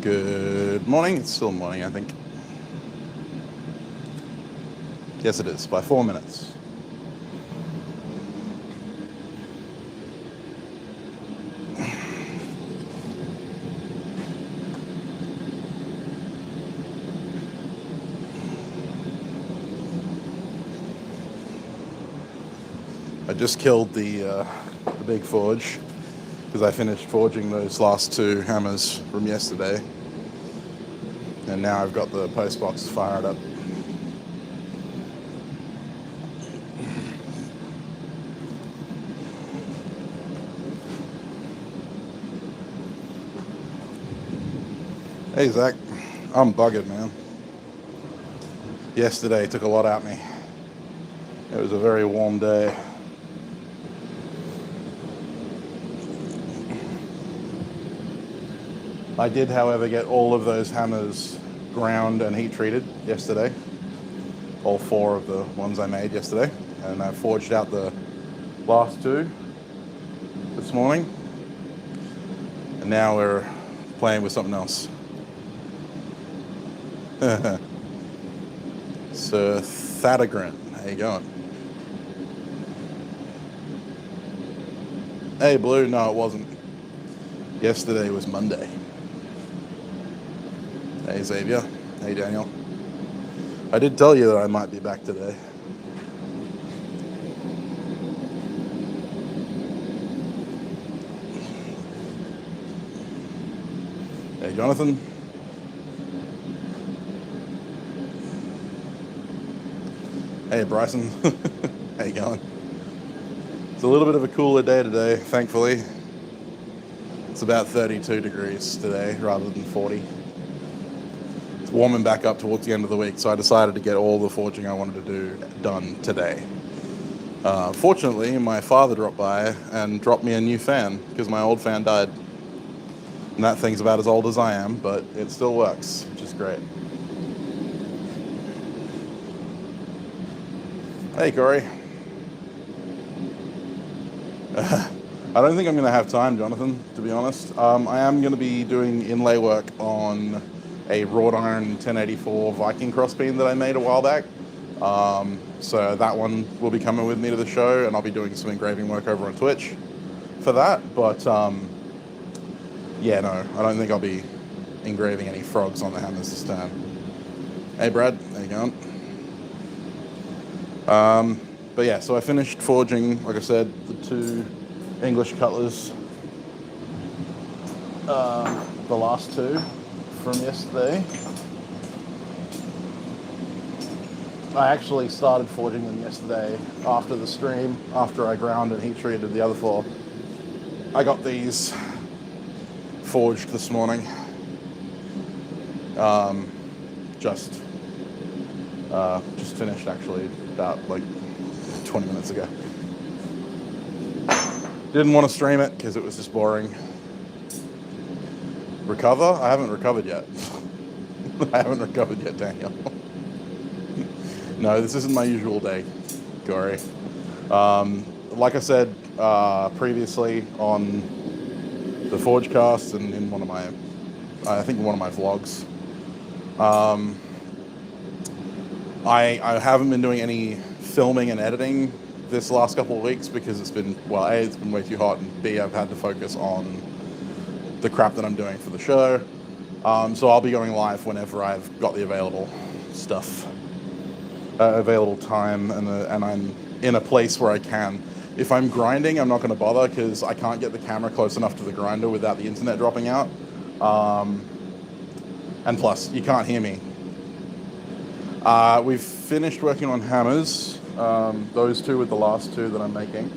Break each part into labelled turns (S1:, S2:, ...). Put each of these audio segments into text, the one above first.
S1: Good morning. It's still morning, I think. Yes, it is, by 4 minutes. I just killed the big forge because I finished forging those last two hammers from yesterday, and now I've got the post box fired up. Hey Zach, I'm buggered, man. Yesterday took a lot out of me. It was a very warm day. I did, however, get all of those hammers ground and heat treated yesterday. All four of the ones I made yesterday. And I forged out the last two this morning. And now we're playing with something else. Sir Thadagrin, how you going? Hey Blue, no it wasn't. Yesterday was Monday. Hey Xavier, hey Daniel. I did tell you that I might be back today. Hey Jonathan. Hey Bryson, how you going? It's a little bit of a cooler day today, thankfully. It's about 32 degrees today rather than 40. It's warming back up towards the end of the week, so I decided to get all the forging I wanted to do done today. Fortunately, my father dropped by and dropped me a new fan because my old fan died. And that thing's about as old as I am, but it still works, which is great. Hey, Corey. I don't think I'm going to have time, Jonathan, to be honest. I am going to be doing inlay work on a wrought iron 1084 Viking crossbeam that I made a while back. So that one will be coming with me to the show, and I'll be doing some engraving work over on Twitch for that. But yeah, no, I don't think I'll be engraving any frogs on the hammers this time. Hey, Brad, how you going? But yeah, so I finished forging, like I said, the two English cutlers, the last two from yesterday. I actually started forging them yesterday after the stream, after I ground and heat treated the other four. I got these forged this morning. Just finished actually about like 20 minutes ago. Didn't want to stream it because it was just boring. Recover? I haven't recovered yet. I haven't recovered yet, Daniel. No, this isn't my usual day, Corey. Like I said previously on the Forgecast and in one of my, I think one of my vlogs, I haven't been doing any filming and editing this last couple of weeks because it's been, well, A, it's been way too hot, and B, I've had to focus on the crap that I'm doing for the show. So I'll be going live whenever I've got the available stuff, available time, and I'm in a place where I can. If I'm grinding, I'm not going to bother because I can't get the camera close enough to the grinder without the internet dropping out. And plus, you can't hear me. We've finished working on hammers, those two with the last two that I'm making.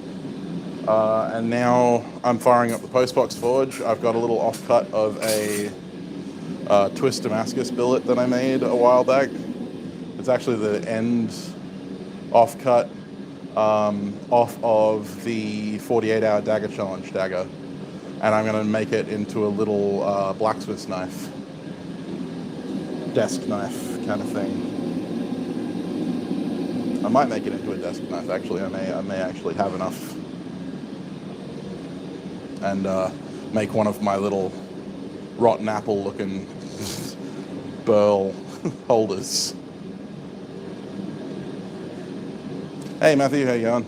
S1: And now I'm firing up the postbox forge. I've got a little offcut of a twist Damascus billet that I made a while back. It's actually the end offcut off of the 48-hour dagger challenge dagger. And I'm going to make it into a little blacksmith's knife, desk knife kind of thing. I might make it into a desk knife, actually. I may actually have enough. And make one of my little rotten apple looking burl holders. Hey Matthew, how you going?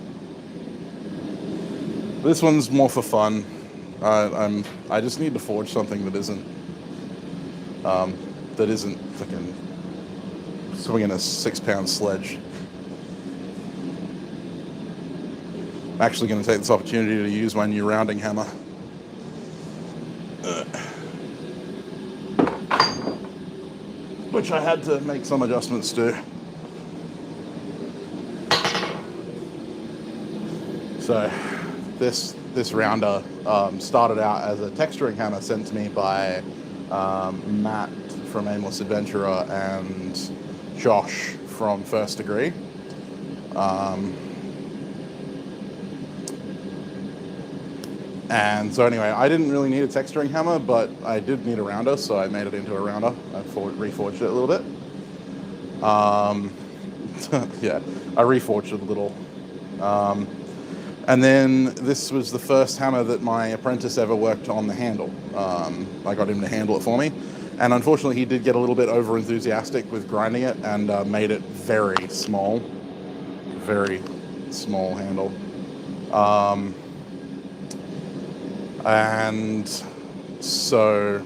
S1: This one's more for fun. I just need to forge something that isn't fucking swinging a 6-pound sledge. I'm actually going to take this opportunity to use my new rounding hammer. Which I had to make some adjustments to. So this rounder started out as a texturing hammer sent to me by Matt from Aimless Adventurer and Josh from First Degree. And so anyway, I didn't really need a texturing hammer, but I did need a rounder, so I made it into a rounder. I reforged it a little bit. Yeah, I reforged it a little. And then this was the first hammer that my apprentice ever worked on the handle. I got him to handle it for me. And unfortunately, he did get a little bit over enthusiastic with grinding it and made it very small handle. And so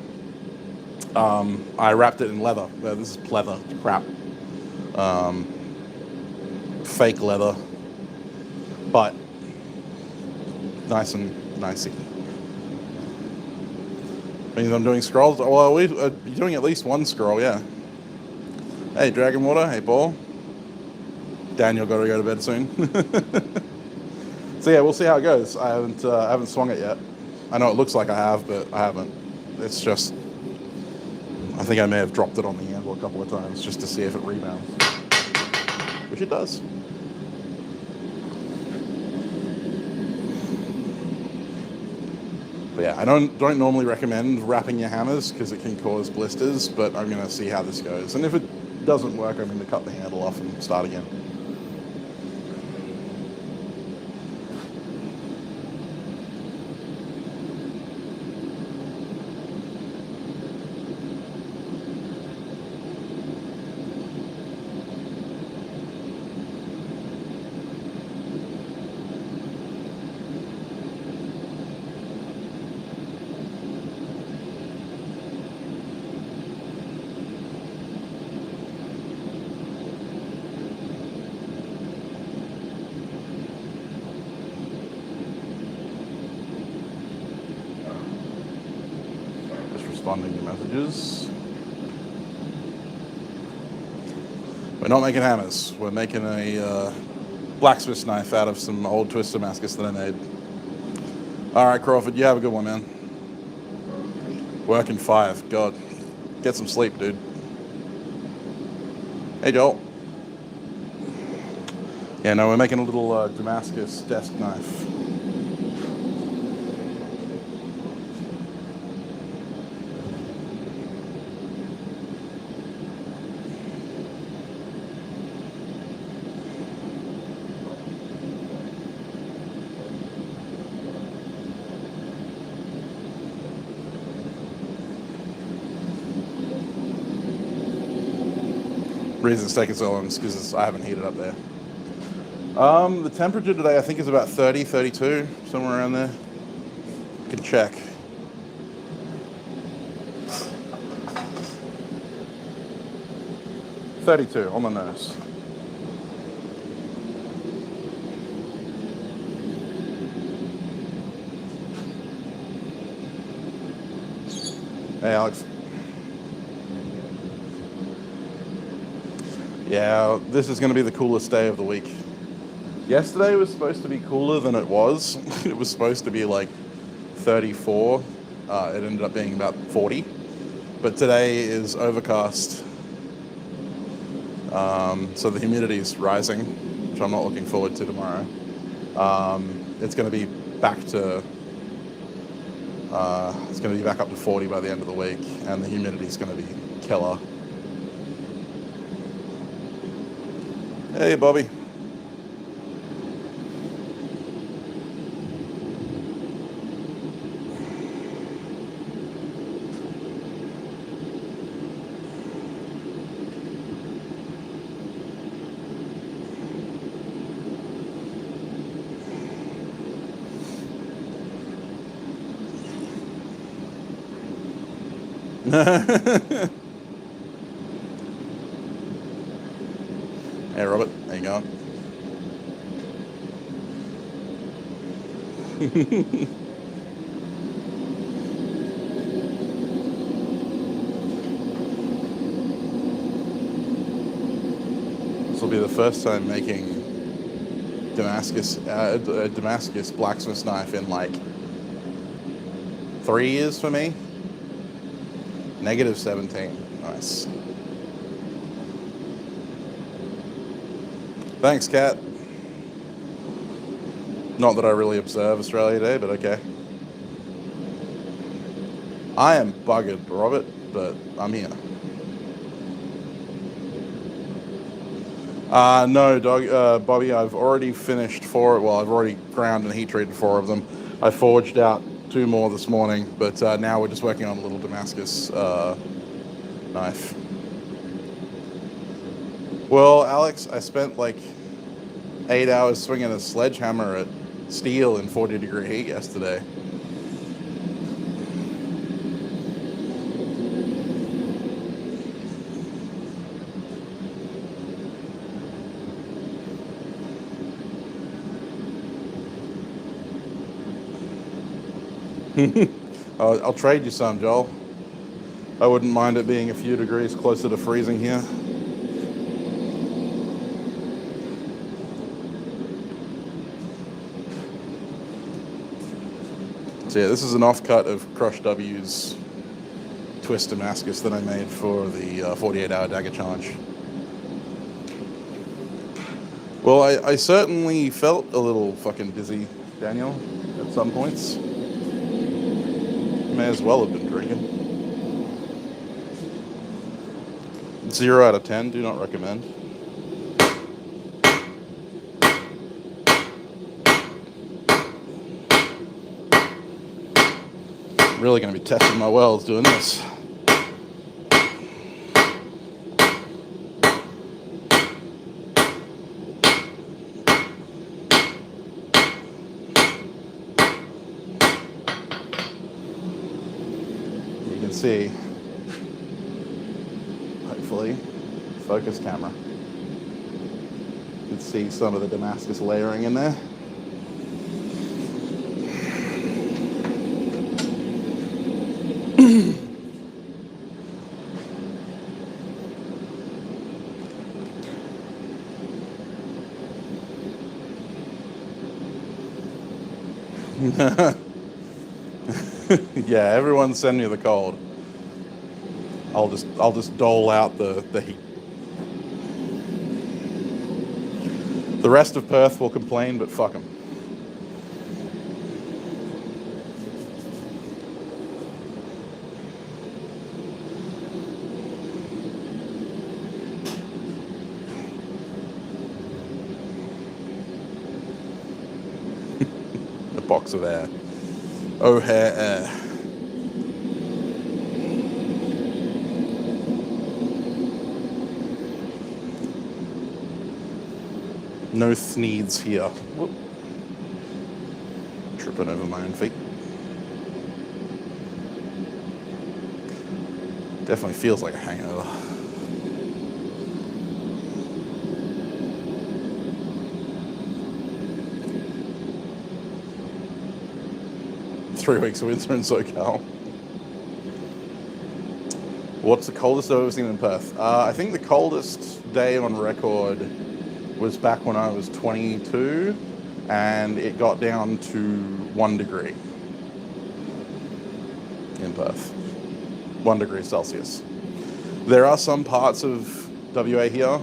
S1: I wrapped it in leather. This is pleather crap. Fake leather, but nice and nicey. Means I'm doing scrolls. Well, you're doing at least one scroll, yeah. Hey, Dragon Water. Hey, Paul. Daniel got to go to bed soon. So yeah, we'll see how it goes. I haven't swung it yet. I know it looks like I have, but I haven't. It's just, I think I may have dropped it on the anvil a couple of times just to see if it rebounds, which it does. But yeah, I don't normally recommend wrapping your hammers because it can cause blisters, but I'm going to see how this goes. And if it doesn't work, I'm going to cut the handle off and start again. Responding to messages. We're not making hammers. We're making a blacksmith knife out of some old twist Damascus that I made. All right, Crawford, you have a good one, man. Working 5. God, get some sleep, dude. Hey, Joel. Yeah, no, we're making a little Damascus desk knife. Reason it's taking so long is because I haven't heated up there. The temperature today I think is about 30, 32, somewhere around there. I can check. $32 on the nose. Hey, Alex. Yeah, this is going to be the coolest day of the week. Yesterday was supposed to be cooler than it was. It was supposed to be like 34. It ended up being about 40. But today is overcast. So the humidity is rising, which I'm not looking forward to tomorrow. It's going to be back to... it's going to be back up to 40 by the end of the week, and the humidity is going to be killer. Hey, Bobby. Hey, Robert, how you going? This will be the first time making a Damascus blacksmith knife in like 3 years for me. -17. Nice. Thanks, Kat. Not that I really observe Australia Day, but okay. I am buggered, Robert, but I'm here. No, Bobby, I've already finished I've already ground and heat treated 4 of them. I forged out 2 more this morning, but now we're just working on a little Damascus knife. Well, Alex, I spent like 8 hours swinging a sledgehammer at steel in 40-degree heat yesterday. I'll trade you some, Joel. I wouldn't mind it being a few degrees closer to freezing here. So yeah, this is an offcut of Crush W's Twist Damascus that I made for the 48-hour dagger challenge. Well, I certainly felt a little fucking dizzy, Daniel, at some points. May as well have been drinking. 0 out of 10, do not recommend. I'm really going to be testing my welds doing this. You can see, hopefully, focus camera. You can see some of the Damascus layering in there. Yeah, everyone send me the cold. I'll just dole out the heat. The rest of Perth will complain, but fuck them. A box of air. O'Hare air. No sneeds here. Whoop. Tripping over my own feet. Definitely feels like a hangover. Three weeks of winter in SoCal. What's the coldest I've ever seen in Perth? I think the coldest day on record was back when I was 22, and it got down to 1 degree in Perth. 1 degree Celsius. There are some parts of WA here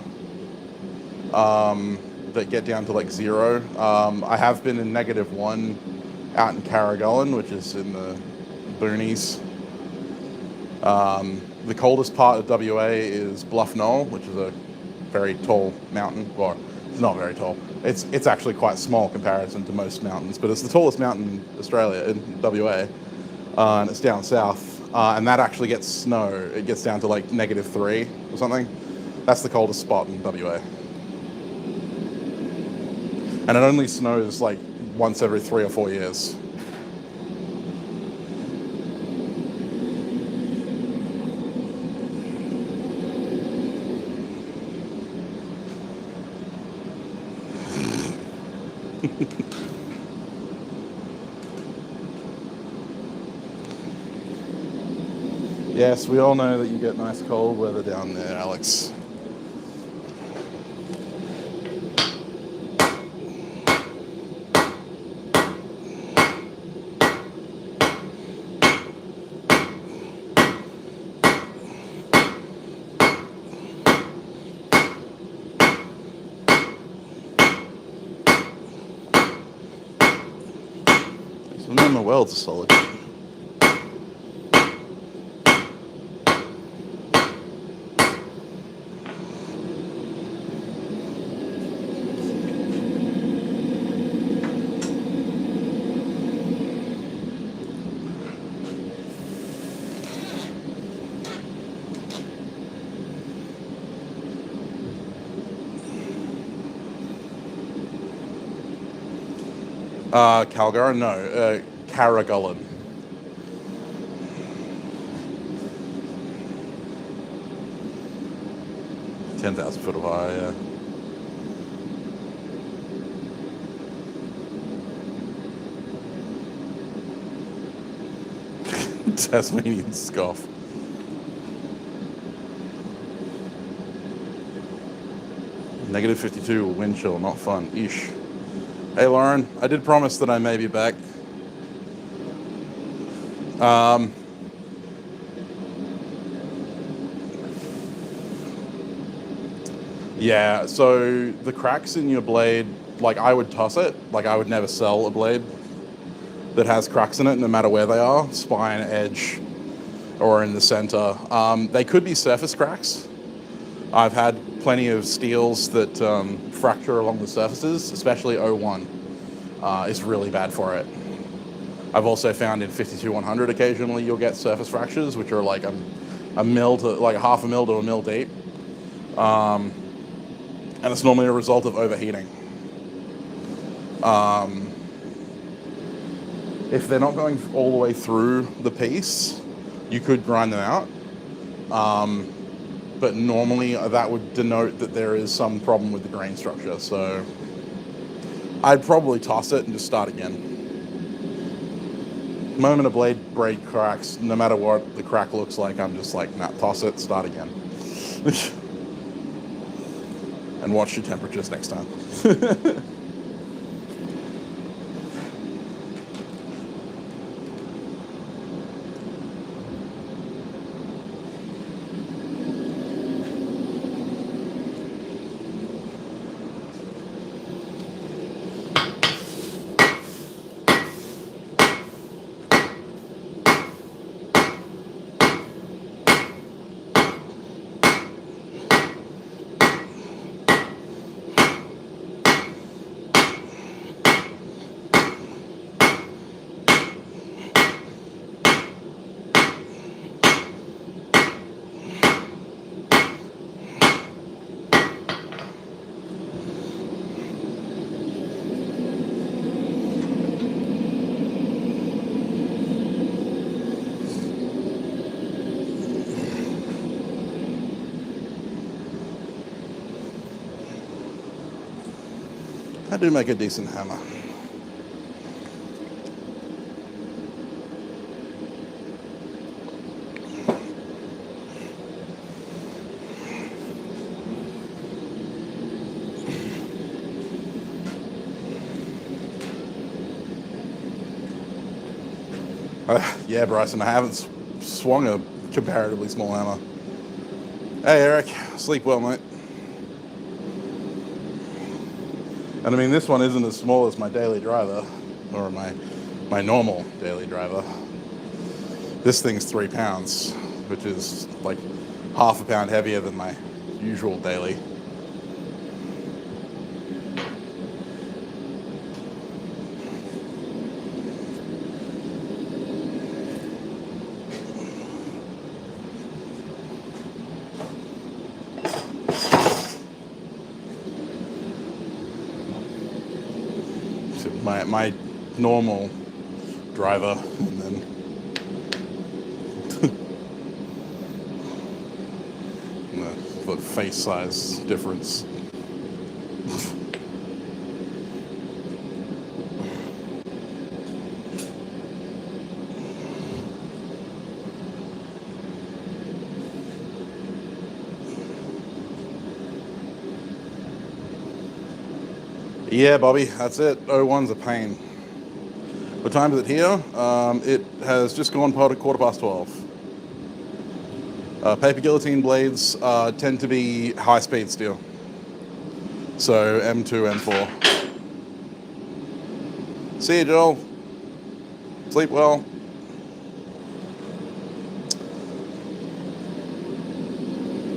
S1: that get down to like 0. I have been in -1 out in Carragullen, which is in the boonies. The coldest part of WA is Bluff Knoll, which is a very tall mountain. Well, it's not very tall. It's actually quite small comparison to most mountains, but it's the tallest mountain in Australia, in WA, and it's down south. And that actually gets snow. It gets down to like -3 or something. That's the coldest spot in WA. And it only snows like once every 3 or 4 years. Yes, we all know that you get nice cold weather down there, Alex. Remember, welds are solid. Calgar? No, Carragullen. 10,000 foot of high, yeah. Tasmanian scoff. Negative 52 wind chill, not fun. Ish. Hey Lauren, I did promise that I may be back. Yeah, so the cracks in your blade, like I would toss it. Like I would never sell a blade that has cracks in it, no matter where they are, spine, edge, or in the center. They could be surface cracks. I've had plenty of steels that fracture along the surfaces, especially 01 is really bad for it. I've also found in 52-100 occasionally you'll get surface fractures, which are like a mil to like half a mil to a mil deep. And it's normally a result of overheating. If they're not going all the way through the piece, you could grind them out. But normally that would denote that there is some problem with the grain structure. So I'd probably toss it and just start again. The moment a blade break cracks, no matter what the crack looks like, I'm just like, nah, toss it, start again. And watch your temperatures next time. I do make a decent hammer. Yeah, Bryson, I haven't swung a comparatively small hammer. Hey, Eric, sleep well, mate. And I mean, this one isn't as small as my daily driver, or my normal daily driver. This thing's 3 pounds, which is like half a pound heavier than my usual daily. My normal driver, and then the face size difference. Yeah, Bobby, that's it. 01's a pain. What time is it here? It has just gone quarter past 12. Paper guillotine blades tend to be high-speed steel. So M2, M4. See you, Joel. Sleep well.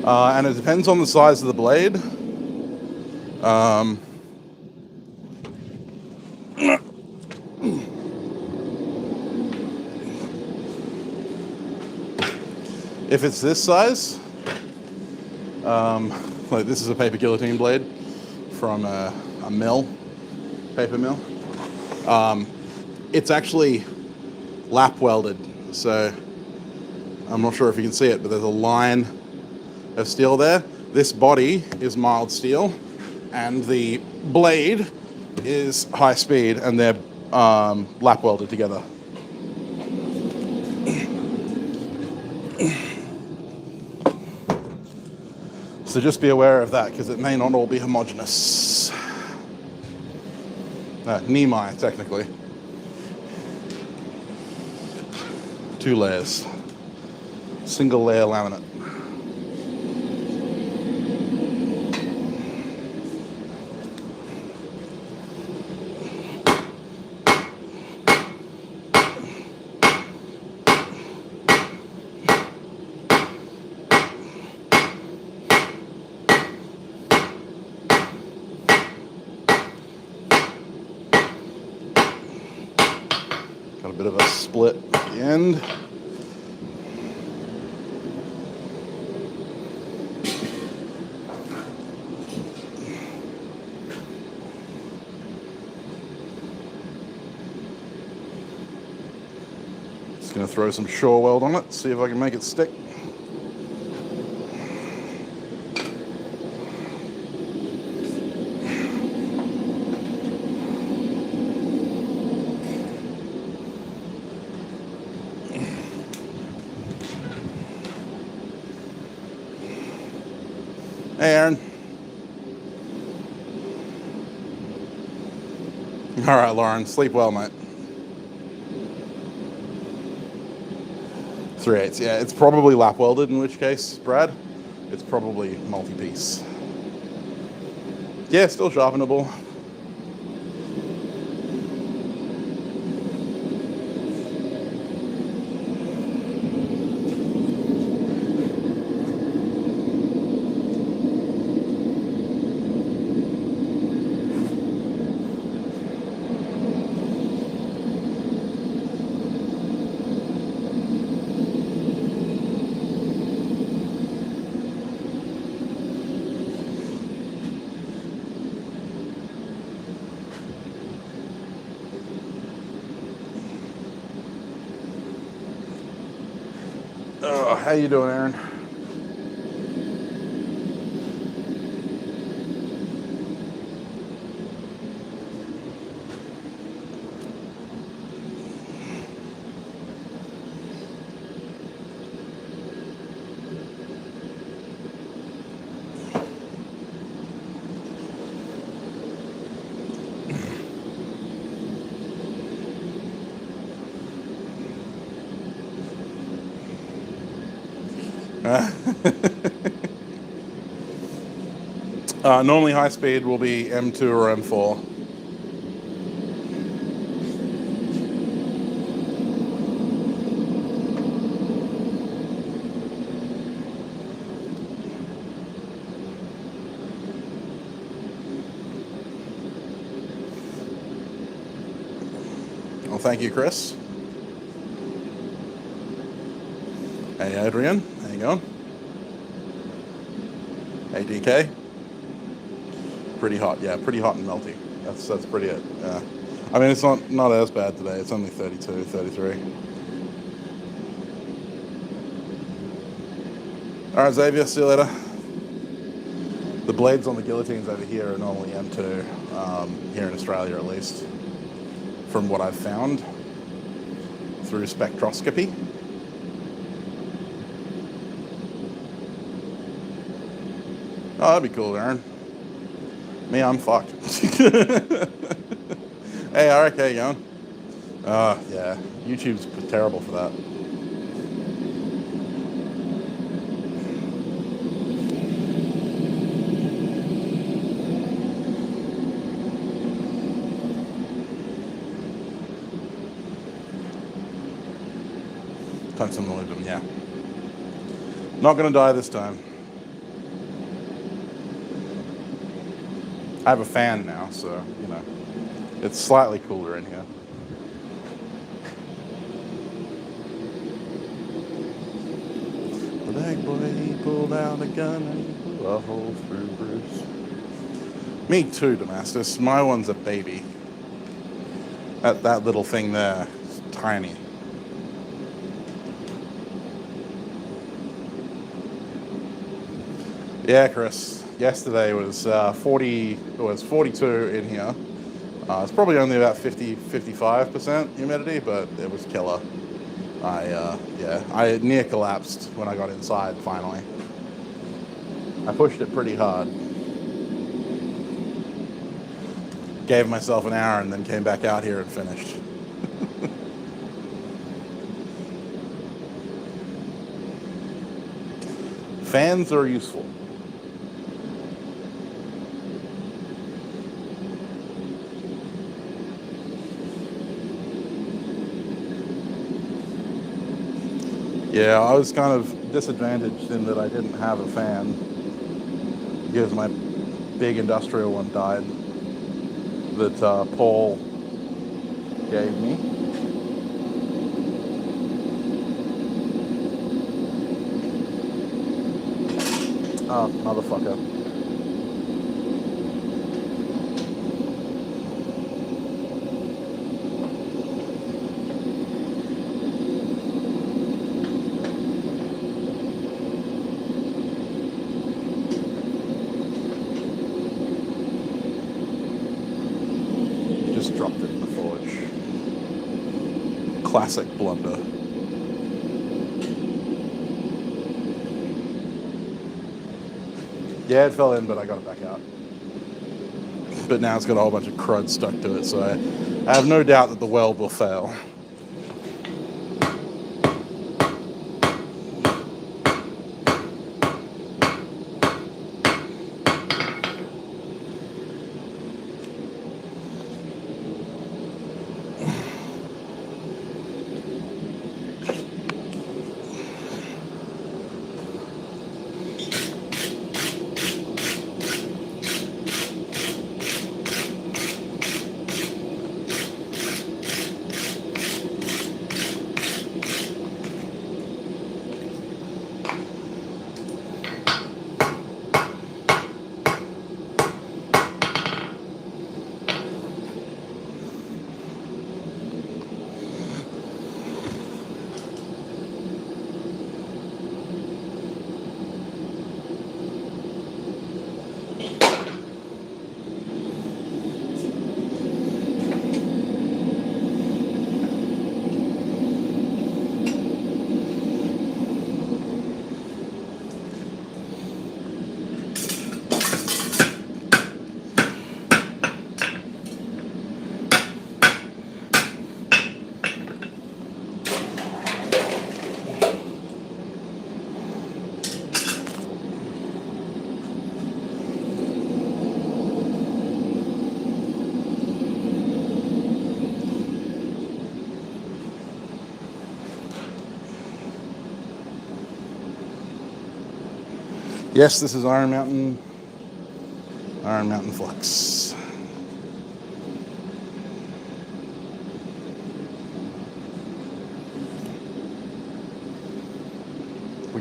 S1: And it depends on the size of the blade. If it's this size, like this is a paper guillotine blade from a mill, paper mill. It's actually lap welded, so I'm not sure if you can see it, but there's a line of steel there. This body is mild steel, and the blade is high speed, and they're lap welded together. So just be aware of that, because it may not all be homogeneous. Nemi, technically. 2 layers. Single layer laminate. Got a bit of a split at the end. Just going to throw some shore weld on it, see if I can make it stick. Hey, Aaron. All right, Lauren, sleep well, mate. 3/8, yeah, it's probably lap welded, in which case, Brad, it's probably multi-piece. Yeah, still sharpenable. How you doing, Aaron? Normally high speed will be M2 or M4. Well, thank you, Chris. Hey, Adrian, how you going? Hey, DK. Pretty hot, yeah, pretty hot and melty. That's pretty it. Yeah. I mean, it's not as bad today. It's only 32, 33. All right, Xavier, see you later. The blades on the guillotines over here are normally M2, here in Australia at least, from what I've found through spectroscopy. Oh, that'd be cool, Aaron. Me, I'm fucked. Hey, Eric, how you going? Yeah, YouTube's terrible for that. Tungsten molybdenum, yeah. Not gonna die this time. I have a fan now, so, you know, it's slightly cooler in here. The big boy, he pulled out a gun and he blew a hole through Bruce. Me too, Damascus. My one's a baby. That little thing there is tiny. Yeah, Chris. Yesterday was 42 in here. It's probably only about 55% humidity, but it was killer. I near collapsed when I got inside finally. I pushed it pretty hard. Gave myself an hour and then came back out here and finished. Fans are useful. Yeah, I was kind of disadvantaged in that I didn't have a fan because my big industrial one died that Paul gave me. Oh, motherfucker. Just dropped it in the forge. Classic blunder. Yeah, it fell in, but I got it back out. But now it's got a whole bunch of crud stuck to it, so I have no doubt that the weld will fail. Yes, this is Iron Mountain Flux.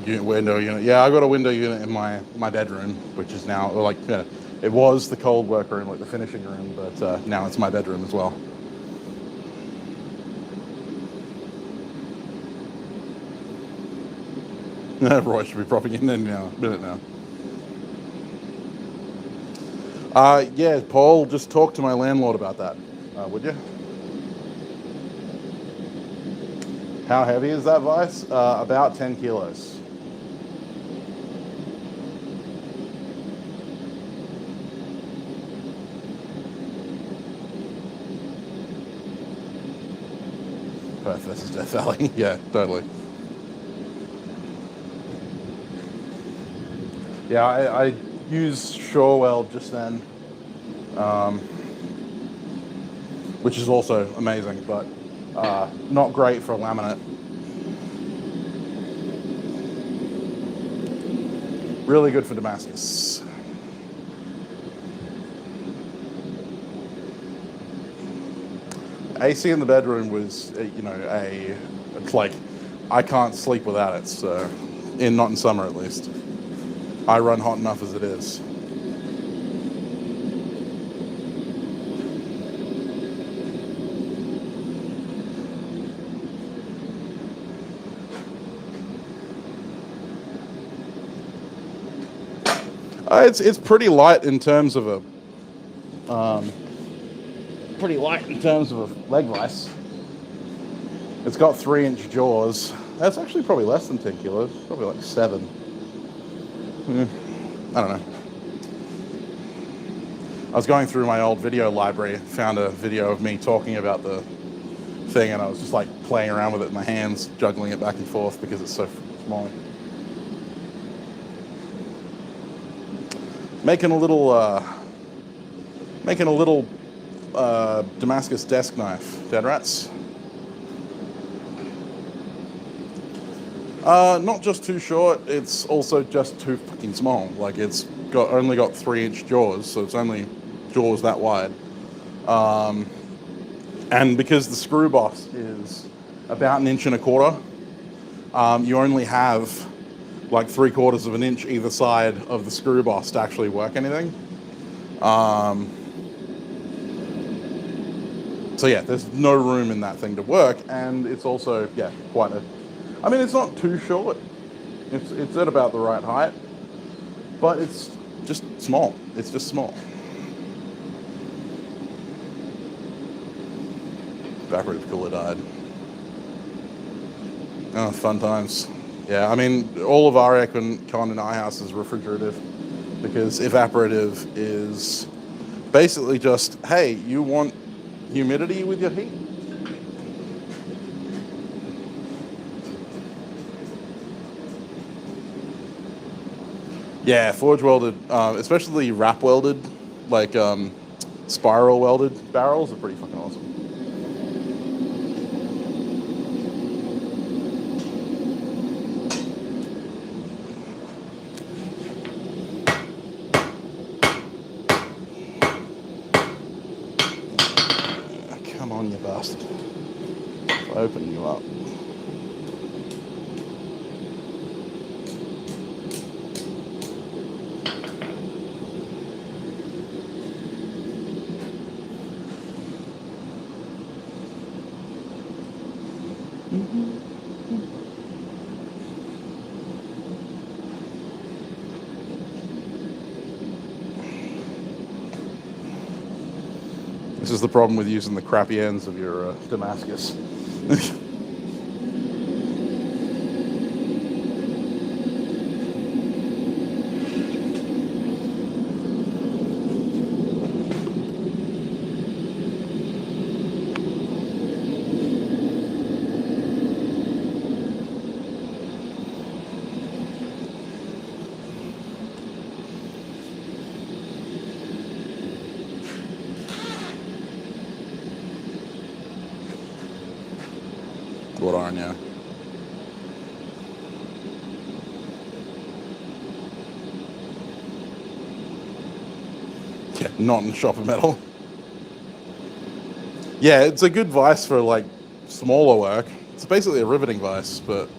S1: Window unit. Yeah, I got a window unit in my bedroom, which is now like, you know, it was the cold work room, like the finishing room, but now it's my bedroom as well. Roy should be propping in there now. A minute now. Yeah, Paul, just talk to my landlord about that, would you? How heavy is that vise? About 10 kilos. Death Valley. Yeah, totally. Yeah, I used Sure Weld just then, which is also amazing, but not great for laminate. Really good for Damascus. AC in the bedroom was, it's like, I can't sleep without it, so, not in summer at least. I run hot enough as it is. It's pretty light in terms of a leg vise. It's got 3-inch jaws. That's actually probably less than 10 kilos. Probably like 7. I don't know. I was going through my old video library, found a video of me talking about the thing, and I was just like playing around with it in my hands, juggling it back and forth because it's so small. Making a little Damascus desk knife, dead rats. Not just too short, it's also just too fucking small. Like, it's only got 3-inch jaws, so it's only jaws that wide. And because the screw boss is about 1.25 inches, you only have like 3/4 of an inch either side of the screw boss to actually work anything. So yeah, there's no room in that thing to work, and it's also, yeah, I mean, it's not too short. It's at about the right height, but it's just small. It's just small. Evaporative cooler died. Oh, fun times. Yeah, I mean, all of our aircon in our house is refrigerative, because evaporative is basically just, hey, you want humidity with your heat? Yeah, forge welded, especially wrap welded, like spiral welded barrels are pretty fucking awesome. Come on, you bastard. I'll open you up. This is the problem with using the crappy ends of your Damascus. What are now? Yeah, not in shopper metal. Yeah, it's a good vise for like smaller work. It's basically a riveting vise, but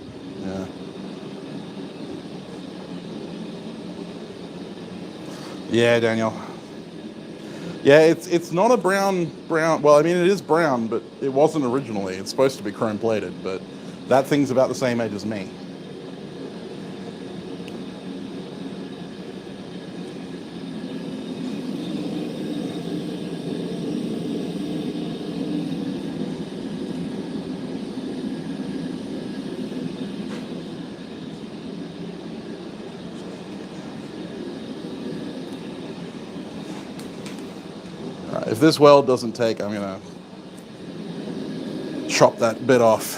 S1: yeah. Yeah, Daniel. Yeah, it's not a brown. Well, I mean, it is brown, but it wasn't originally. It's supposed to be chrome plated, but that thing's about the same age as me. If this weld doesn't take, I'm gonna chop that bit off.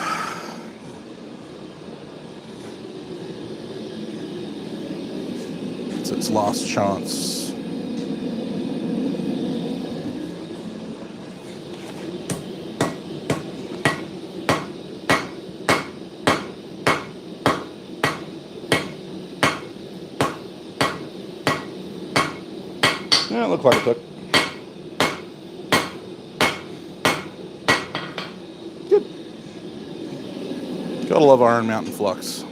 S1: It's its last chance. Yeah, it looked like it took. Good. Gotta love Iron Mountain flux.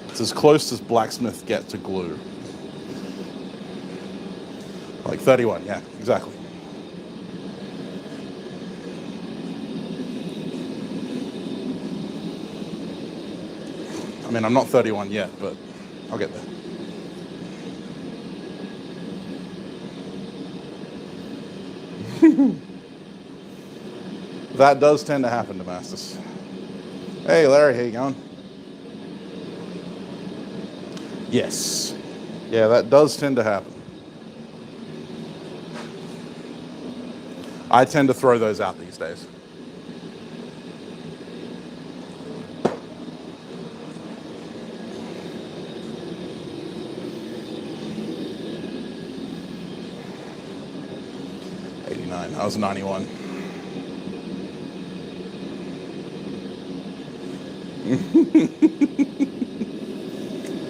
S1: It's as close as Blacksmith get to glue. Like 31, yeah, exactly. I mean, I'm not 31 yet, but I'll get there. That does tend to happen to Masters. Hey, Larry, how you going? Yes. Yeah, that does tend to happen. I tend to throw those out these days. I was 91.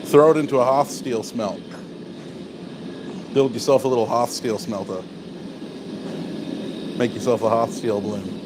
S1: Throw it into a hearth steel smelt. Build yourself a little hearth steel smelter. Make yourself a hearth steel balloon.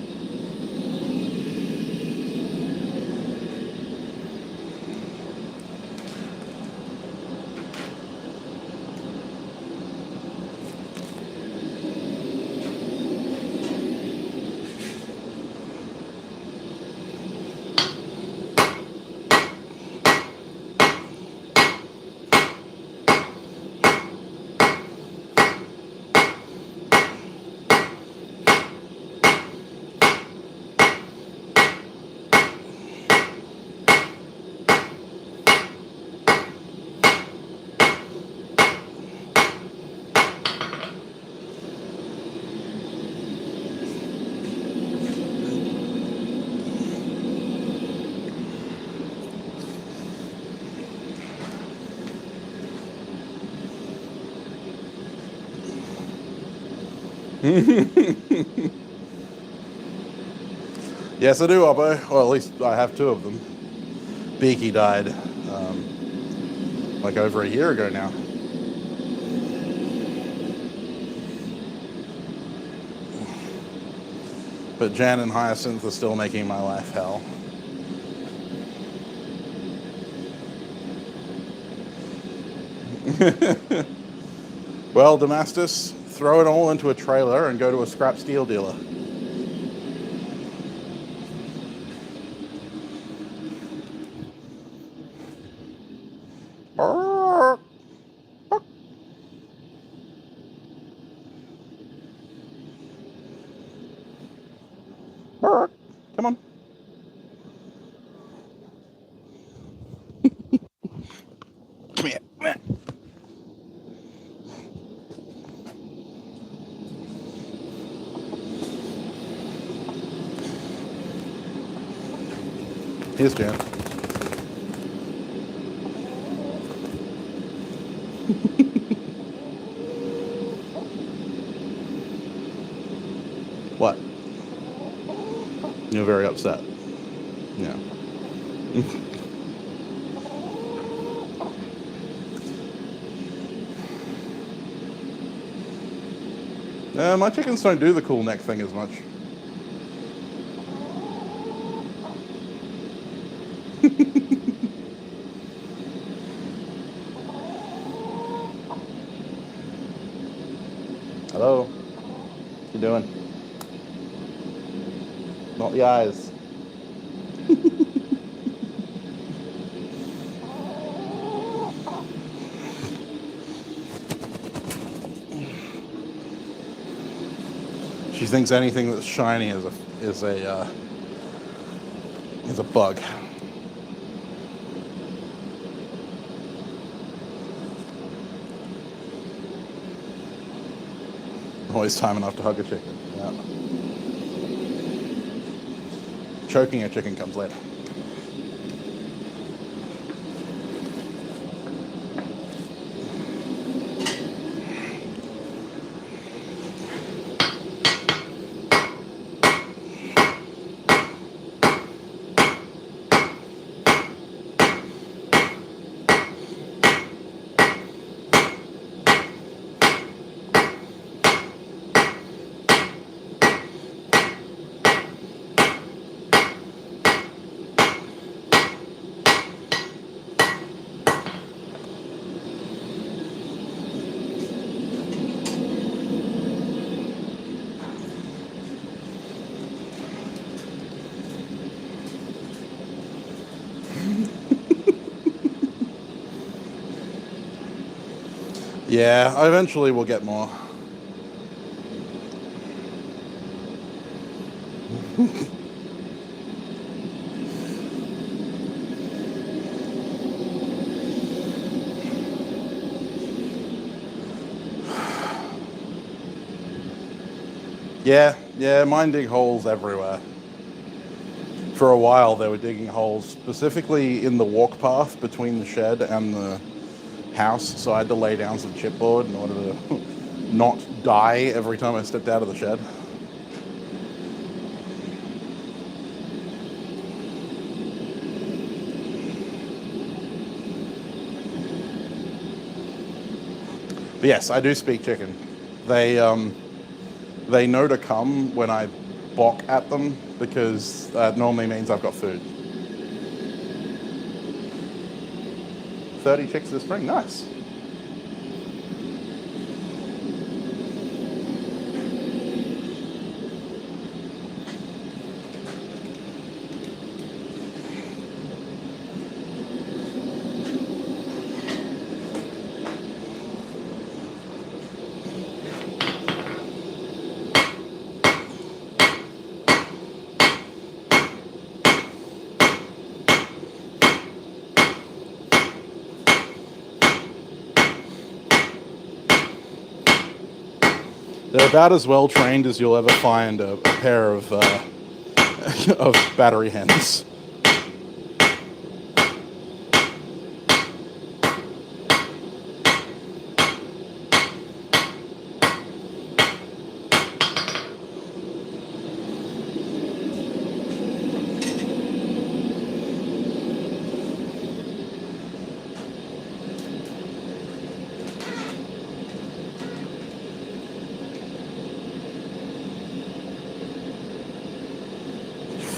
S1: Yes, I do, Oppo. Well, at least I have two of them. Beaky died like over a year ago now. But Jan and Hyacinth are still making my life hell. Well, Damascus, throw it all into a trailer and go to a scrap steel dealer. Come on. Come here. Come here. Here's Jan. What? You're very upset. Yeah. My chickens don't do the cool neck thing as much. Hello. What you doing? Not the eyes. She thinks anything that's shiny is a bug. Always time enough to hug a chicken. Yeah. Choking a chicken comes later. Yeah, I eventually will get more. Yeah, mine dig holes everywhere. For a while, they were digging holes specifically in the walk path between the shed and the house, so I had to lay down some chipboard in order to not die every time I stepped out of the shed. But yes, I do speak chicken. They know to come when I balk at them, because that normally means I've got food. 30 chicks this spring, nice. They're about as well trained as you'll ever find a pair of of battery hens.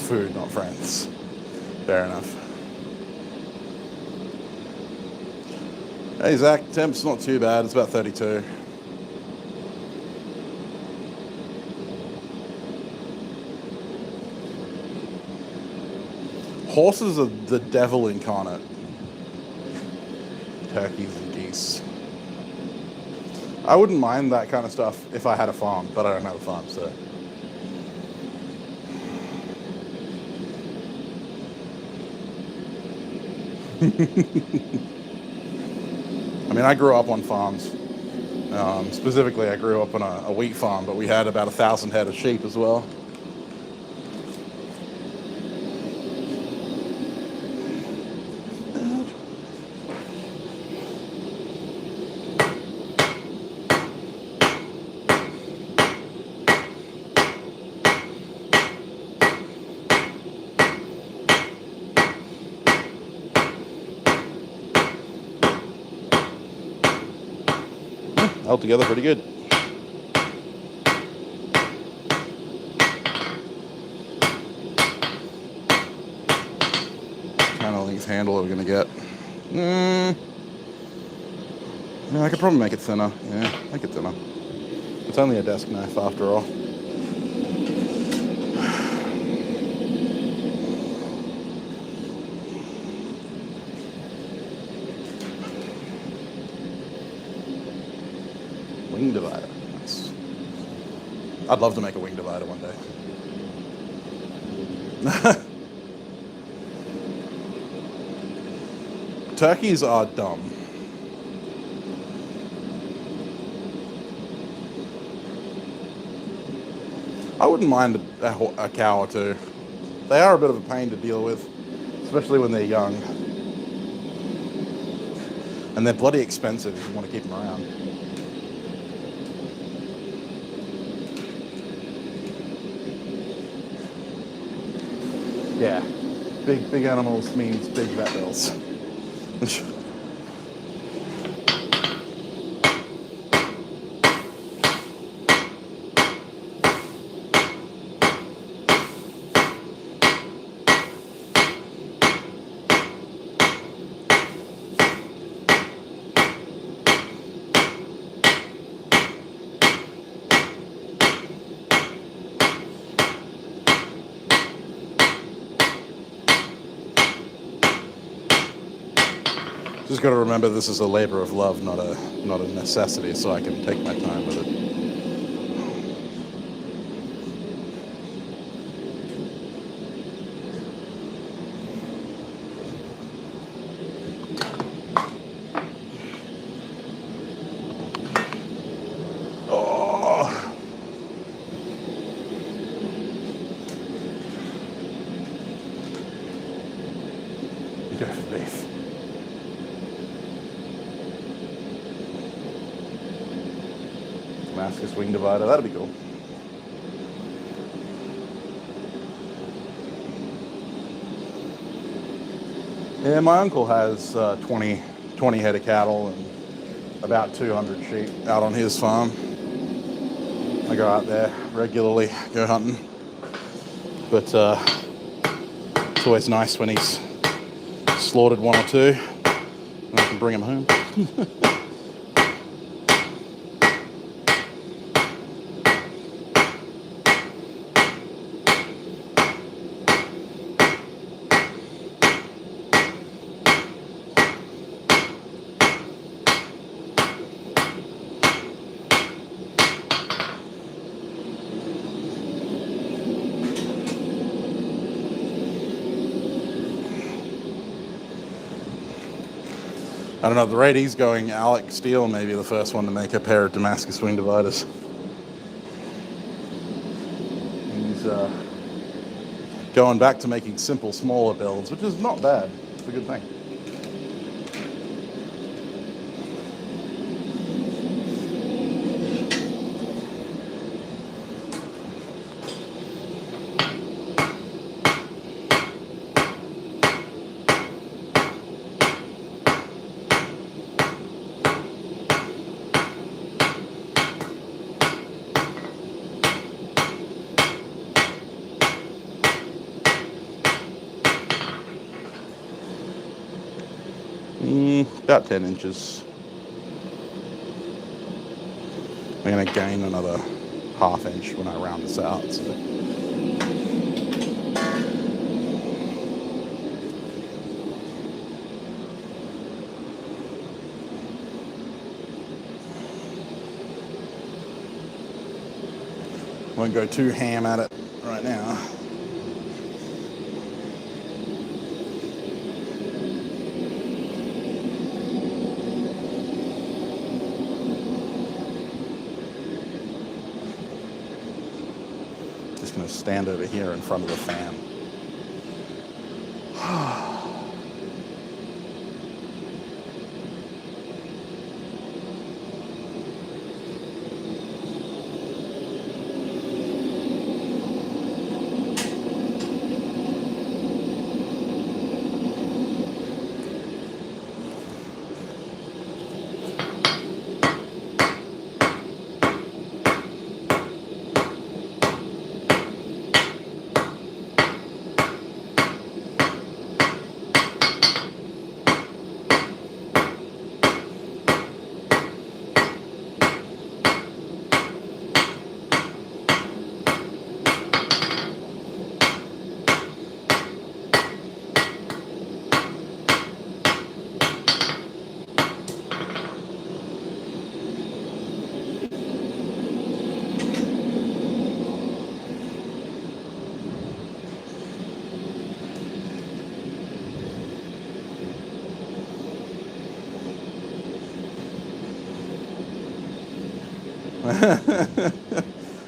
S1: Food, not friends. Fair enough. Hey Zach, temp's not too bad. It's about 32. Horses are the devil incarnate. Turkeys and geese. I wouldn't mind that kind of stuff if I had a farm, but I don't have a farm, so. I mean, I grew up on farms. Specifically, I grew up on a wheat farm, but we had about 1,000 head of sheep as well. Held together pretty good. Kind of length handle are we gonna get? Yeah, I could probably make it thinner. Yeah, make it thinner. It's only a desk knife after all. Wing divider. Nice. I'd love to make a wing divider one day. Turkeys are dumb. I wouldn't mind a cow or two. They are a bit of a pain to deal with, especially when they're young. And they're bloody expensive if you want to keep them around. Yeah, big animals means big vet bills. Just got to remember this is a labor of love, not a necessity, so I can take my time with it. Oh. Go for beef. Damascus wing divider, that'd be cool. Yeah, my uncle has 20 head of cattle and about 200 sheep out on his farm. I go out there regularly, go hunting. But it's always nice when he's slaughtered one or two and I can bring them home. I don't know, the rate he's going, Alec Steele may be the first one to make a pair of Damascus wing dividers. He's going back to making simple, smaller builds, which is not bad. It's a good thing. About 10 inches. I'm going to gain another ½ inch when I round this out. So. Won't go too ham at it right now. Stand over here in front of the fan.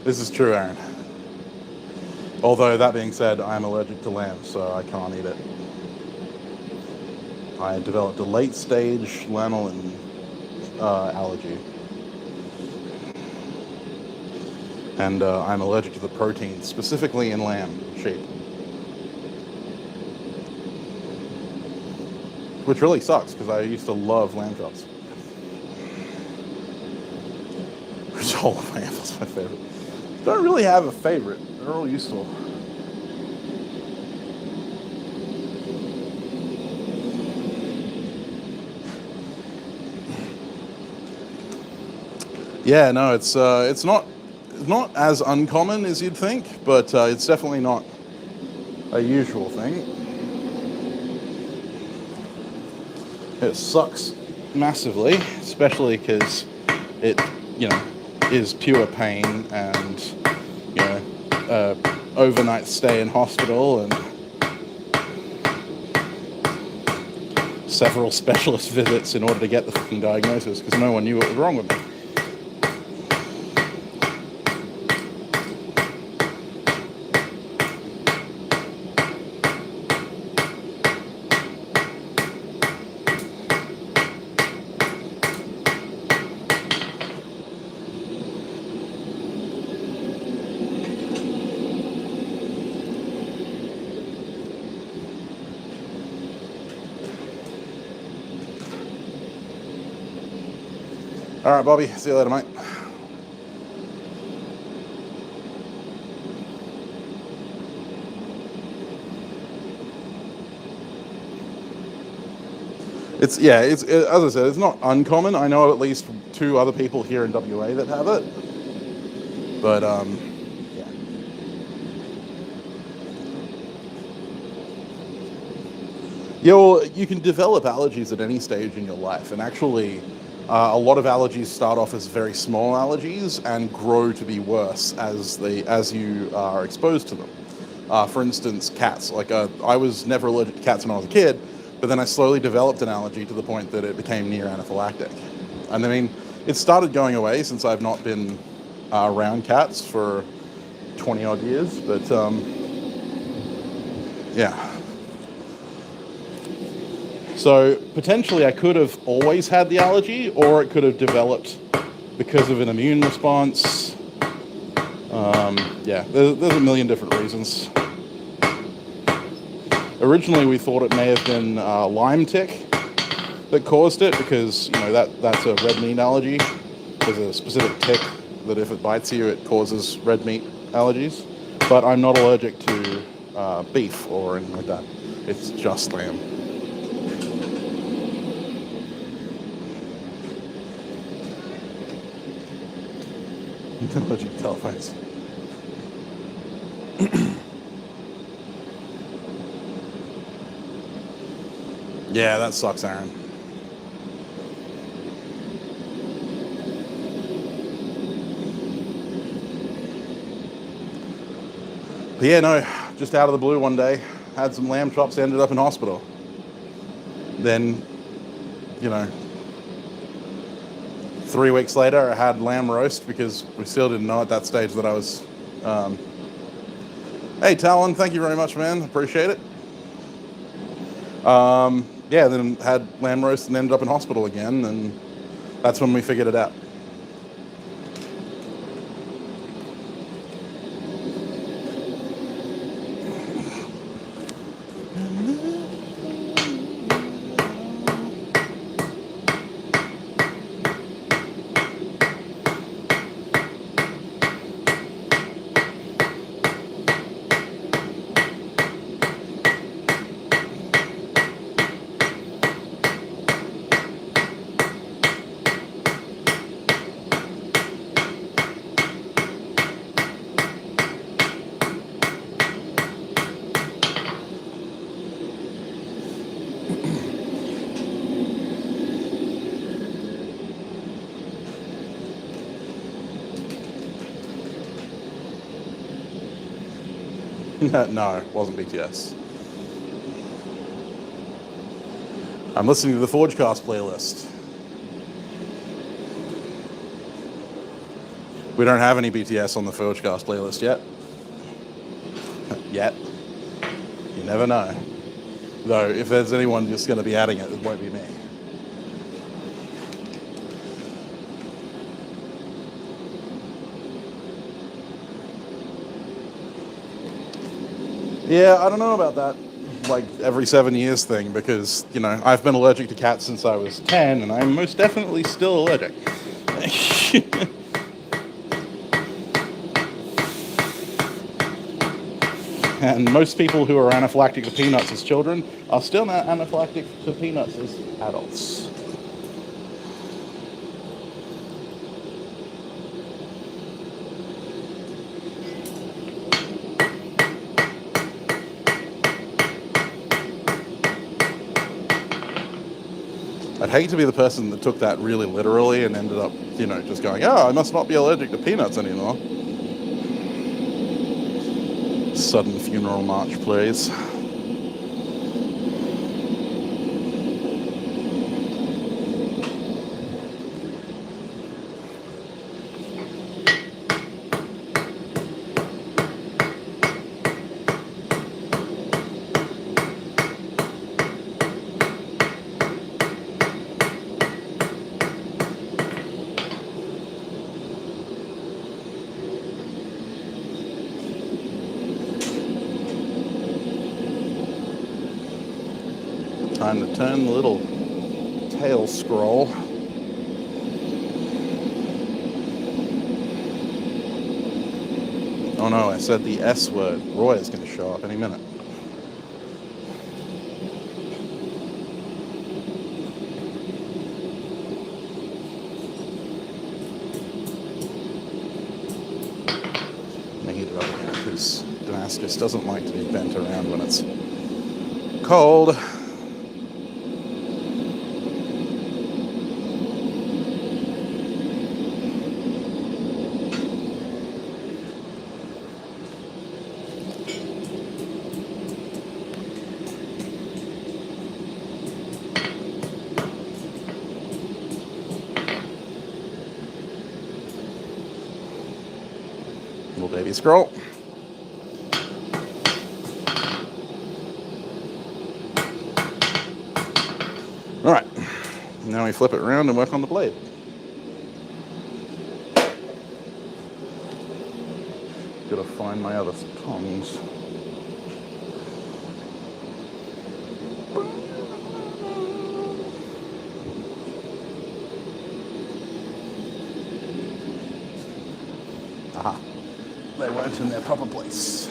S1: This is true, Aaron. Although, that being said, I'm allergic to lamb, so I can't eat it. I developed a late-stage lanolin allergy. And I'm allergic to the protein, specifically in lamb, sheep. Which really sucks, because I used to love lamb chops. Which whole lamb was my favorite. Don't really have a favorite. They're all useful. Yeah, no, it's not as uncommon as you'd think, but it's definitely not a usual thing. It sucks massively, especially because it, is pure pain and, overnight stay in hospital and several specialist visits in order to get the fucking diagnosis because no one knew what was wrong with me. All right, Bobby. See you later, mate. It's as I said, it's not uncommon. I know at least 2 other people here in WA that have it, but yeah. Yeah, well, you can develop allergies at any stage in your life, and actually, a lot of allergies start off as very small allergies and grow to be worse as you are exposed to them. For instance, cats. I was never allergic to cats when I was a kid, but then I slowly developed an allergy to the point that it became near anaphylactic. And I mean, it started going away since I've not been around cats for 20 odd years, but yeah. So potentially I could have always had the allergy, or it could have developed because of an immune response. Yeah, there's a million different reasons. Originally we thought it may have been Lyme tick that caused it because, that's a red meat allergy. There's a specific tick that if it bites you, it causes red meat allergies. But I'm not allergic to beef or anything like that. It's just lamb. Allergic to telephones. Yeah, that sucks, Aaron. But yeah, no, just out of the blue one day, had some lamb chops, ended up in hospital. Then, 3 weeks later, I had lamb roast because we still didn't know at that stage that I was... Hey, Talon, thank you very much, man. Appreciate it. Yeah, then had lamb roast and ended up in hospital again, and that's when we figured it out. No, it wasn't BTS. I'm listening to the Forgecast playlist. We don't have any BTS on the Forgecast playlist yet. Yet. You never know. Though, if there's anyone just going to be adding it, it won't be me. Yeah, I don't know about that, like, every 7 years thing, because, you know, I've been allergic to cats since I was 10, and I'm most definitely still allergic. And most people who are anaphylactic to peanuts as children are still not anaphylactic to peanuts as adults. I'd hate to be the person that took that really literally and ended up, you know, just going, oh, I must not be allergic to peanuts anymore. Sudden funeral march, please. Time to turn the little tail scroll. Oh no, I said the S word. Roy is going to show up any minute. I heat it up again because Damascus doesn't like to be bent around when it's cold. Little baby scroll. All right, now we flip it around and work on the blade. Gotta find my other tongs. Aha, they weren't in their proper place.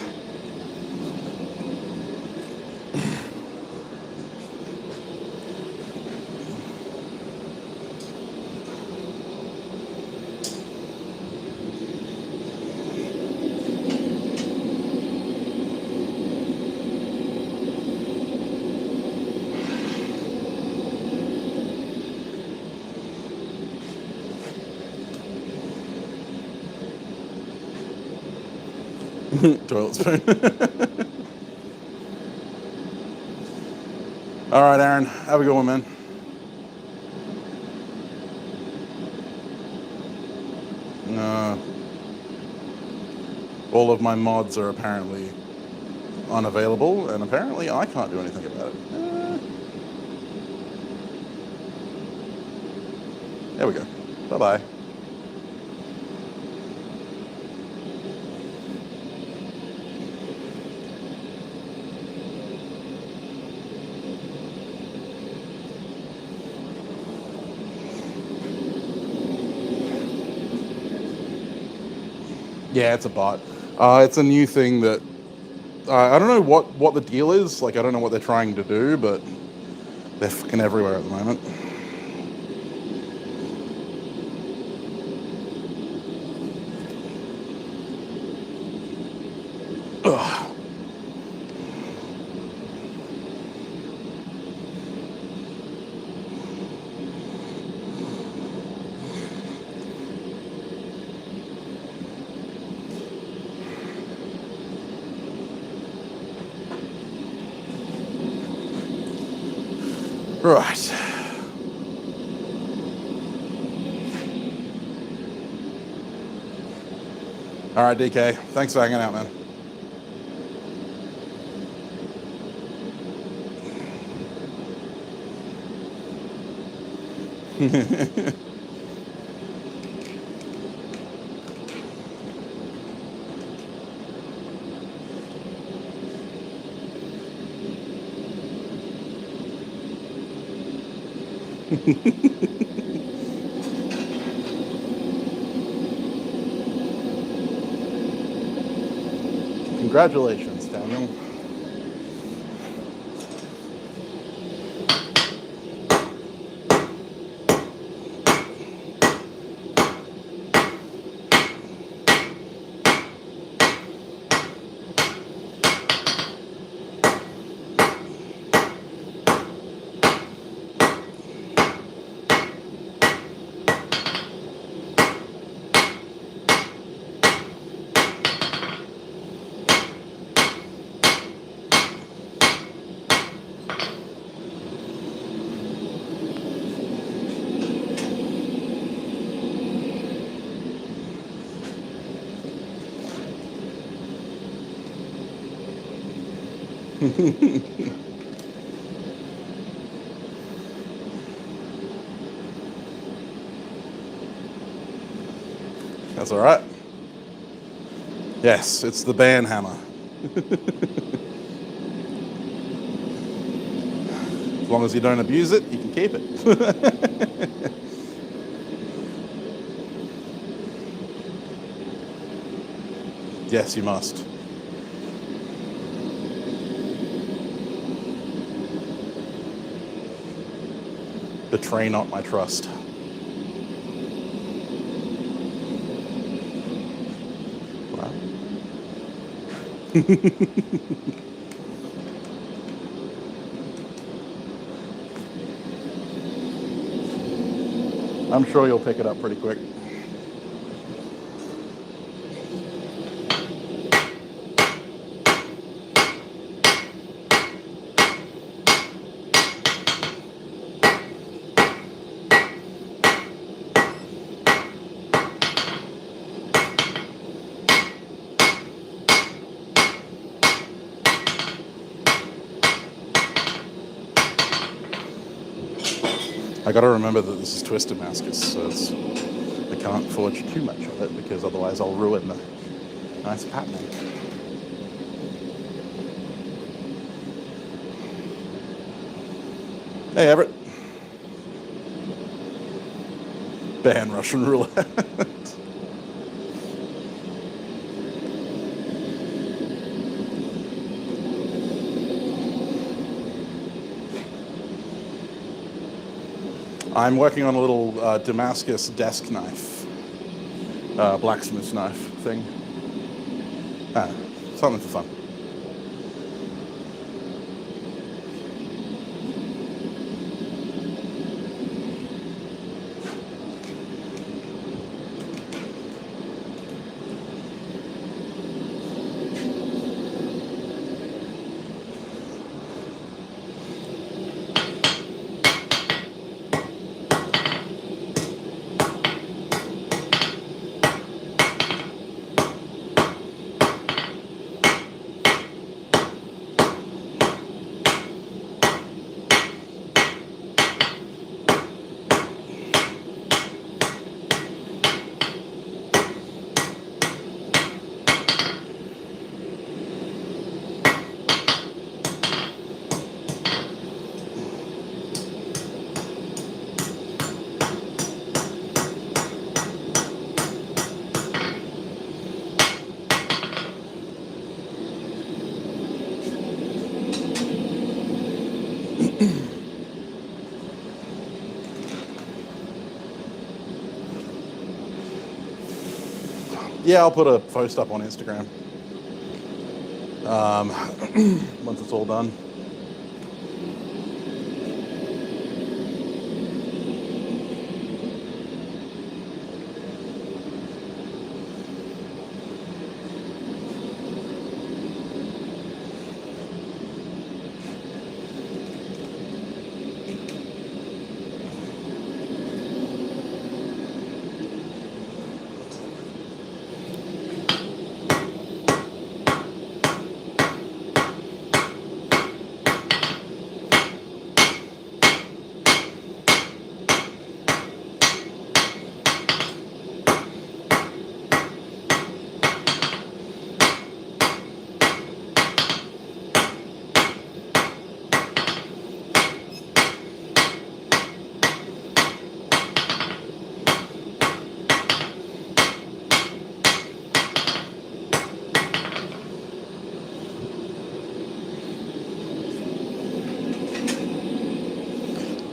S1: Toilet spoon. All right, Aaron. Have a good one, man. All of my mods are apparently unavailable, and apparently I can't do anything about it. There we go. Bye-bye. Yeah, it's a bot. It's a new thing that I don't know what the deal is. Like, I don't know what they're trying to do, but they're fucking everywhere at the moment. Ugh. Right. All right, DK. Thanks for hanging out, man. Congratulations, Daniel. That's all right. Yes, it's the band hammer. As long as you don't abuse it, you can keep it. Yes, you must. Betray not my trust. Wow. I'm sure you'll pick it up pretty quick. I got to remember that this is twist Damascus, so I can't forge too much of it because otherwise I'll ruin the nice patterning. Hey, Everett. Ban Russian roulette. I'm working on a little Damascus desk knife, blacksmith knife thing. Something for fun. Yeah, I'll put a post up on Instagram once it's all done.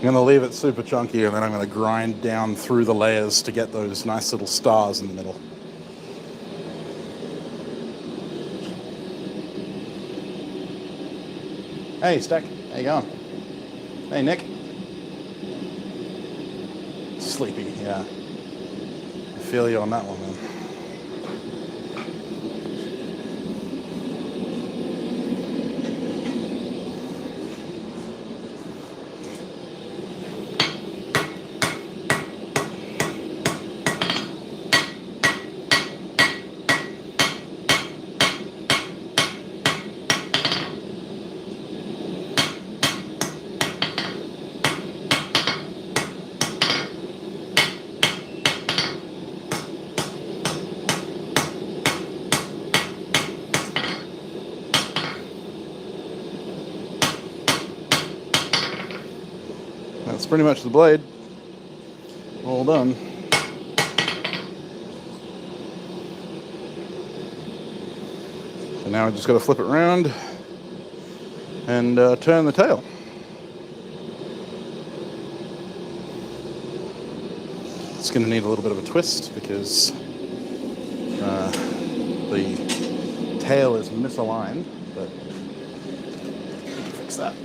S1: going to leave it super chunky, and then I'm going to grind down through the layers to get those nice little stars in the middle. Hey, Stack. How you going? Hey, Nick. Sleepy, yeah. I feel you on that one, man. That's pretty much the blade. All done. So now I just got to flip it around and turn the tail. It's going to need a little bit of a twist because the tail is misaligned, but fix that.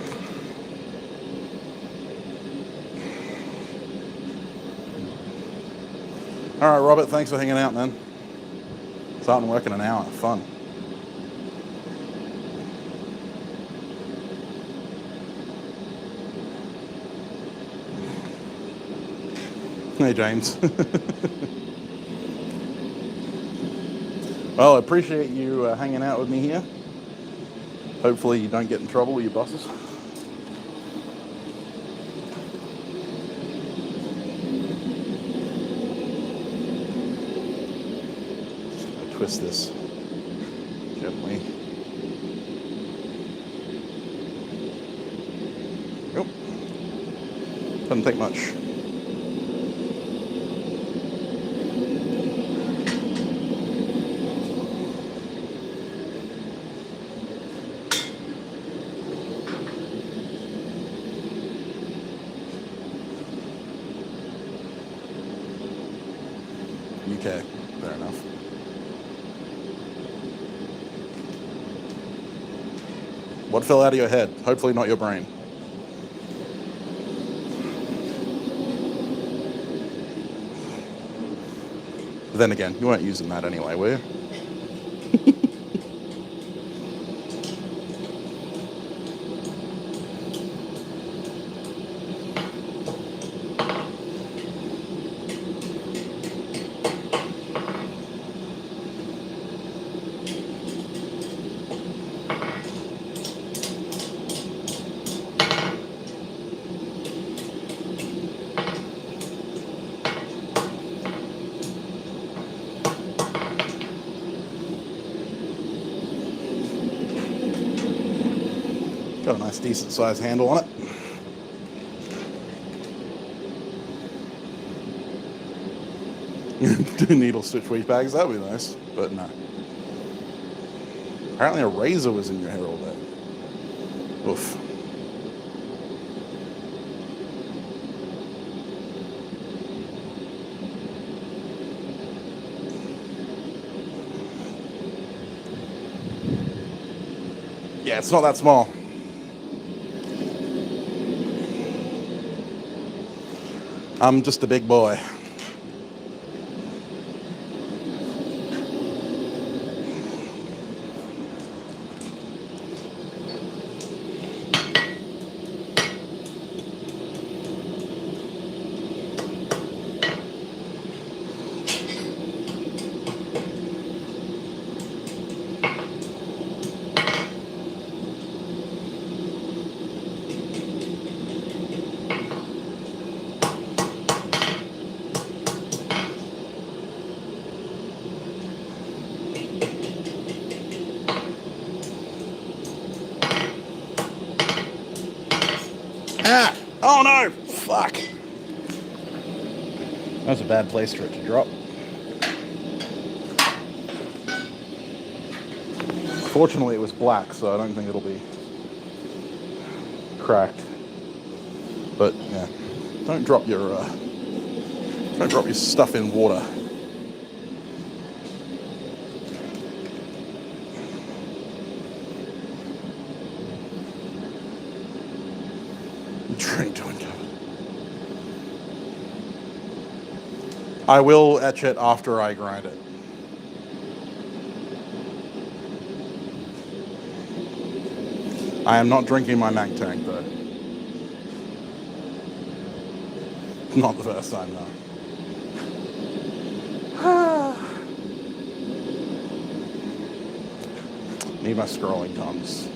S1: All right, Robert, thanks for hanging out, man. Starting work in an hour. Fun. Hey, James. Well, I appreciate you hanging out with me here. Hopefully you don't get in trouble with your bosses. Twist this gently. Nope. Doesn't take much. Okay, fair enough. What fell out of your head? Hopefully not your brain. But then again, you weren't using that anyway, were you? Got a nice decent sized handle on it. Do needle stitch weave bags, that would be nice, but no. Apparently a razor was in your hair all day. Oof. Yeah, it's not that small. I'm just a big boy. Ah! Oh no! Fuck! That was a bad place for it to drop. Fortunately, it was black, so I don't think it'll be cracked. But yeah, don't drop your stuff in water. Drink to uncover. I will etch it after I grind it. I am not drinking my Mac tank though. Not the first time, no. Need my scrolling tongs.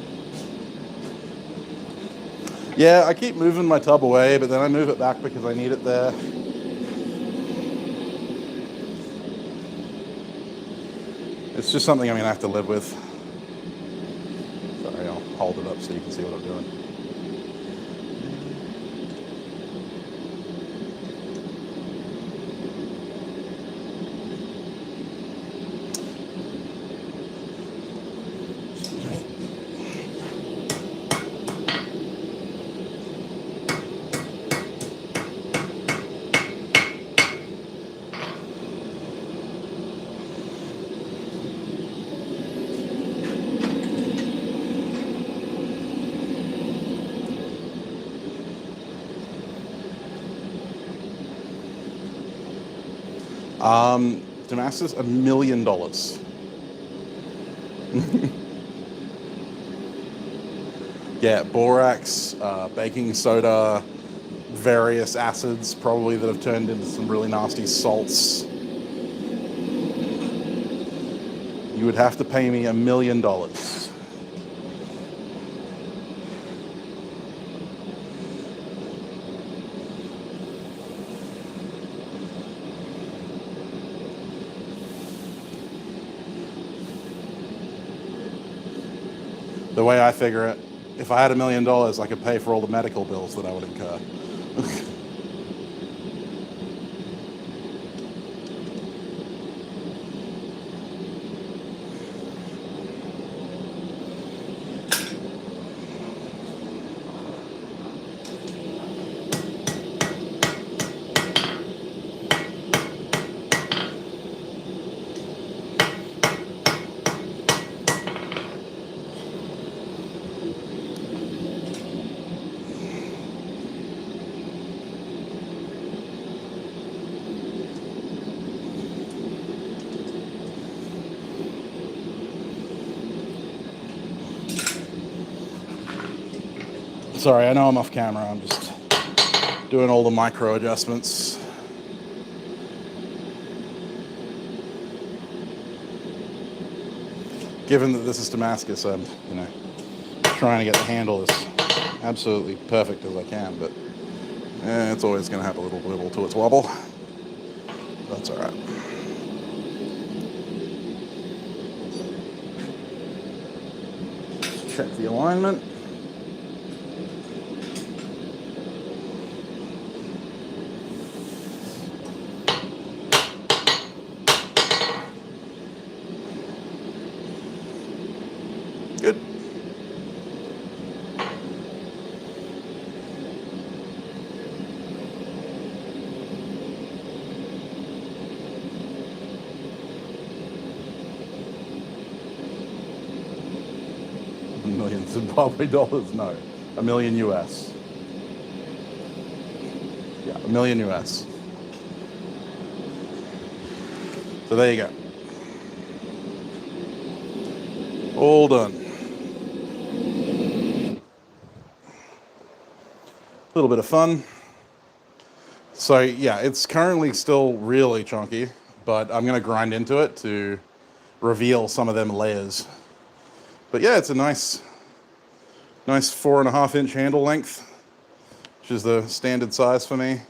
S1: Yeah, I keep moving my tub away, but then I move it back because I need it there. It's just something I'm gonna have to live with. Sorry, I'll hold it up so you can see what I'm doing. Damascus, $1 million. Yeah, borax, baking soda, various acids probably that have turned into some really nasty salts. You would have to pay me $1 million. The way I figure it, if I had $1 million, I could pay for all the medical bills that I would incur. Sorry, I know I'm off camera. I'm just doing all the micro adjustments. Given that this is Damascus, I'm, trying to get the handle as absolutely perfect as I can, but it's always going to have a little wibble to its wobble. That's all right. Let's check the alignment. Good. $1 million Zimbabwe dollars? No. $1 million US. Yeah, $1 million US. So there you go. All done. A little bit of fun. So yeah, it's currently still really chunky, but I'm gonna grind into it to reveal some of them layers. But yeah, it's a nice 4.5-inch handle length, which is the standard size for me.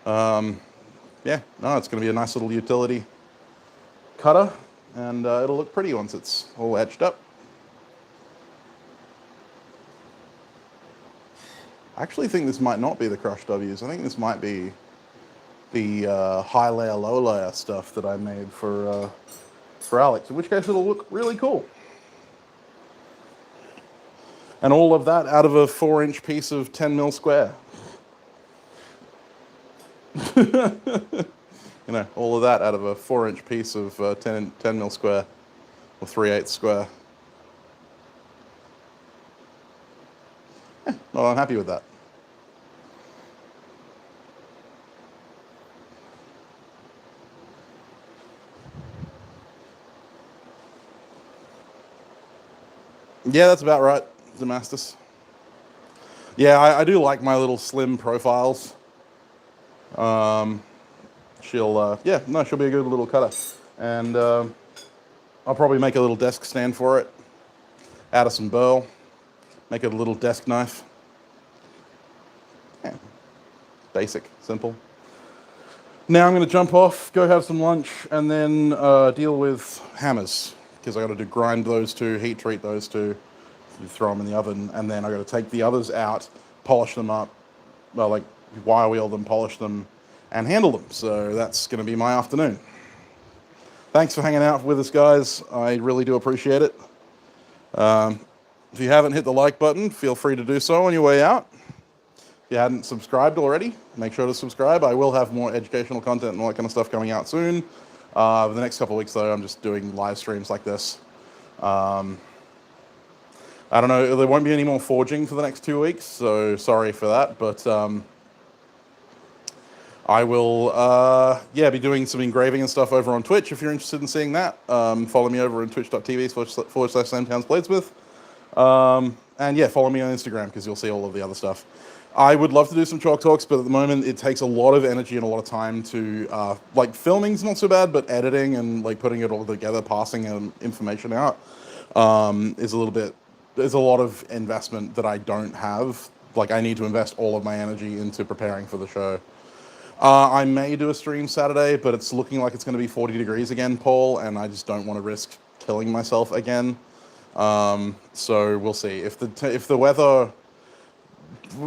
S1: Yeah, no, it's gonna be a nice little utility cutter, and it'll look pretty once it's all etched up. I actually think this might not be the crushed W's. I think this might be the high layer, low layer stuff that I made for Alex, in which case it'll look really cool. And all of that out of a 4-inch piece of 10 mil square. You know, all of that out of a 4-inch piece of 10 mil square or 3/8 square. Well, I'm happy with that. Yeah, that's about right, Damascus. Yeah, I do like my little slim profiles. Yeah, no, she'll be a good little cutter. And I'll probably make a little desk stand for it out of some burl, make it a little desk knife. Yeah, basic, simple. Now I'm going to jump off, go have some lunch, and then deal with hammers, because I got to grind those two, heat treat those two, throw them in the oven, and then I got to take the others out, polish them up, well, like wire wheel them, polish them, and handle them. So that's going to be my afternoon. Thanks for hanging out with us, guys. I really do appreciate it. If you haven't hit the like button, feel free to do so on your way out. If you hadn't subscribed already, make sure to subscribe. I will have more educational content and all that kind of stuff coming out soon. For the next couple of weeks, though, I'm just doing live streams like this. I don't know, there won't be any more forging for the next 2 weeks, so sorry for that, but I will, be doing some engraving and stuff over on Twitch if you're interested in seeing that. Follow me over on twitch.tv/Bladesmith. And yeah, follow me on Instagram because you'll see all of the other stuff. I would love to do some chalk talks, but at the moment it takes a lot of energy and a lot of time to, like filming's not so bad, but editing and like putting it all together, passing information out, is a little bit, there's a lot of investment that I don't have. Like I need to invest all of my energy into preparing for the show. I may do a stream Saturday, but it's looking like it's going to be 40 degrees again, Paul, and I just don't want to risk killing myself again. So we'll see. If the weather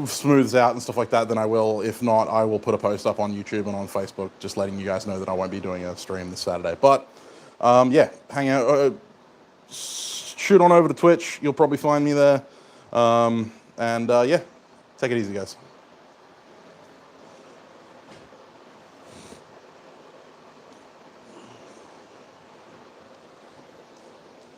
S1: smooths out and stuff like that, then I will. If not, I will put a post up on YouTube and on Facebook just letting you guys know that I won't be doing a stream this Saturday. But yeah, hang out, shoot on over to Twitch. You'll probably find me there. Yeah, take it easy, guys.